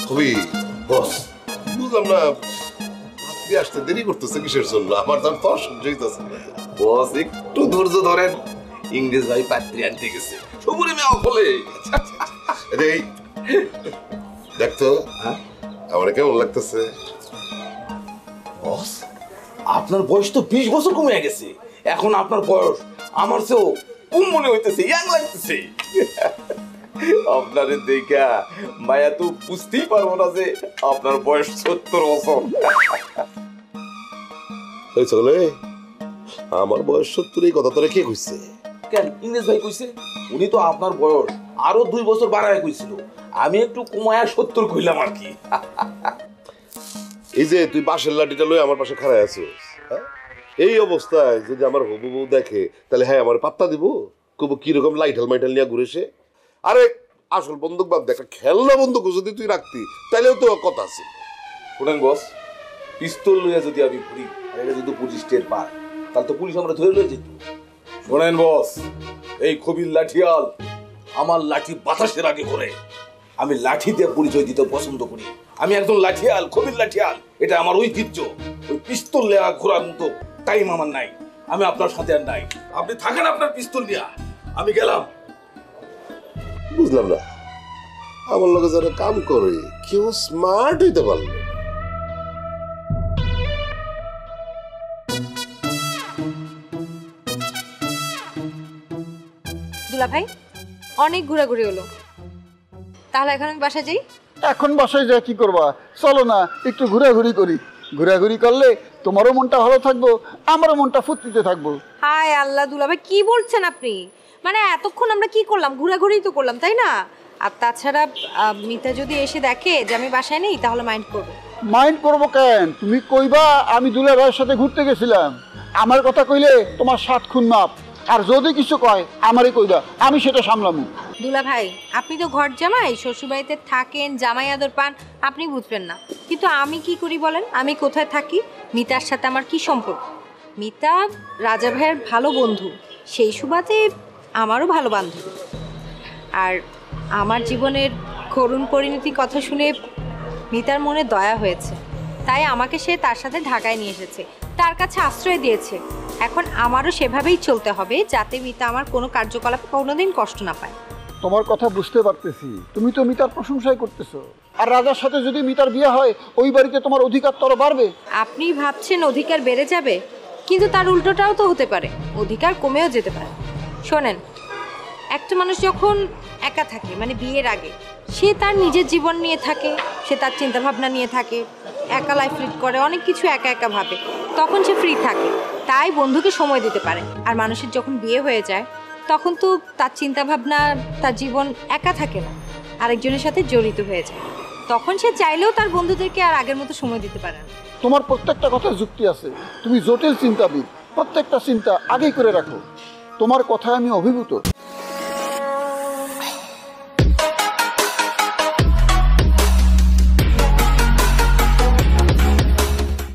ছবি বস বুঝলাম না, আপনি আসতে দেরি করতেছে কিসের জন্য? আমার দাম তো অসহ্য হইতেছে। বস একটু ধৈর্য ধরেন, ইংরেজ ভাই পাত্রী আনতে গেছে, সবুরে মেয়া বলে। এই দেখতো আমার কেমন লাগতেছে? বস আপনার বয়স তো 20 বছর কমে গেছে, এখন আপনার বয়স আমার চেয়েও কম মনে হইতেছে, ইয়াং লাগতেছে। আপনারে দেখা মায়া তো বুঝতেই পারবো না যে আপনার বয়স 70 বছর। চলে আমার বয়স 70, এই কথা তোরা কে কইছে? কেন ইংরেজ ভাই কইছে? উনি তো আপনার বয়স আরো 2 বছর বাড়ায় কইছিল, আমি একটু কমায়া 70 কইলাম আর কি। এই যে তুই বাঁশের লাঠিটা লই আমার পাশে খাড়ায় আছিস, এই অবস্থায় যদি আমার হবু বউ দেখে তাহলে হ্যাঁ আমার পাত্তা দিব? কব কিরকম লাইটাল মাইটাল নিয়ে ঘুরেছে? আরে আসল বন্দুক বাদ দে, একটা খেলনা বন্দুক যদি তুই রাখতি তাহলেও তো কথা আছে। শোনেন বস, পিস্তল লইয়া যদি আমি ঘুরি আর এটা যদি পুলিশ টের পায় তাহলে তো পুলিশ আমরা ধরে লয়ে যেত। শোনেন বস, এই কবির লাঠিয়াল আমার লাঠি বাতাসের আগে করে, আমি লাঠি দিয়ে পরিচয় দিতে পছন্দ করি। আমি একজন লাঠিয়াল, কবির লাঠিয়াল, এটা আমার ঐতিহ্য। ওই পিস্তল লেয়া ঘোরার মতো টাইম আমার নাই, আমি আপনার সাথে আর নাই। আপনি থাকেন আপনার পিস্তল নিয়া, আমি গেলাম। বুঝলাম না, আমার লগে যারা কাম করে কেউ স্মার্ট হইতে পারলো। দুলা ভাই অনেক ঘোরাঘুরি হলো, তাহলে এখন আমি বাসায় যাই। এখন বাসায় যা কি করবা? চলো না একটু ঘোরাঘুরি করি। ঘোরাঘুরি করলে তোমারও মনটা ভালো থাকবো, আমারও মনটা ফুর্তিতে থাকবো। হায় আল্লাহ দুলা ভাই, কি বলছেন আপনি? মানে এতক্ষণ আমরা কি করলাম? ঘোরাঘুরি তো করলাম, তাই না? আর তাছাড়া মিতা যদি এসে দেখে যে আমি বাসায় নেই তাহলে মাইন্ড করবে। মাইন্ড করবো কেন? তুমি কইবা আমি দুলা ভাইয়ের সাথে ঘুরতে গেছিলাম। আমার কথা কইলে তোমার 7 খুন মাপ, আর যদি কিছু কয় আমারই কইবা, আমি সেটা সামলামু। দুলা ভাই আপনি তো ঘর জামাই, শ্বশুরবাড়িতে থাকেন, জামাই আদর পান, আপনি বুঝবেন না। কিন্তু আমি কি করি বলেন? আমি কোথায় থাকি? মিতার সাথে আমার কি সম্পর্ক? মিতা রাজা ভাইয়ের ভালো বন্ধু, সেই সুবাদে আমারও ভালো বান্ধব। আর আমার জীবনের করুণ পরিণতির কথা শুনে মিতার মনে দয়া হয়েছে, তাই আমাকে সে তার সাথে ঢাকায় নিয়ে এসেছে, তার কাছে আশ্রয় দিয়েছে। এখন আমারও সেভাবেই চলতে হবে যাতে মিতা আমার কোনো কার্যকলাপে কোনোদিন কষ্ট না পায়। তোমার কথা বুঝতে পারতেছি, তুমি তো মিতার প্রশংসাই করতেছো। আর রাজার সাথে যদি মিতার বিয়ে হয় ওই বাড়িতে তোমার অধিকার তো আরো বাড়বে। আপনি ভাবছেন অধিকার বেড়ে যাবে, কিন্তু তার উল্টোটাও তো হতে পারে, অধিকার কমেও যেতে পারে। শোনেন, একটা মানুষ যখন একা থাকে, মানে বিয়ের আগে, সে তার নিজের জীবন নিয়ে থাকে, সে তার চিন্তাভাবনা নিয়ে থাকে, একা লাইফ লিড করে, অনেক কিছু একা একা ভাবে, তখন সে ফ্রি থাকে, তাই বন্ধুকে সময় দিতে পারে। আর মানুষের যখন বিয়ে হয়ে যায় তখন তো তার চিন্তাভাবনা, তার জীবন একা থাকে না, আরেকজনের সাথে জড়িত হয়ে যায়, তখন সে চাইলেও তার বন্ধুদেরকে আর আগের মতো সময় দিতে পারে না। তোমার প্রত্যেকটা কথার যুক্তি আছে, তুমি জটিল চিন্তাবিদ, প্রত্যেকটা চিন্তা আগেই করে রাখো। তোমার কথায় আমি অভিভূত।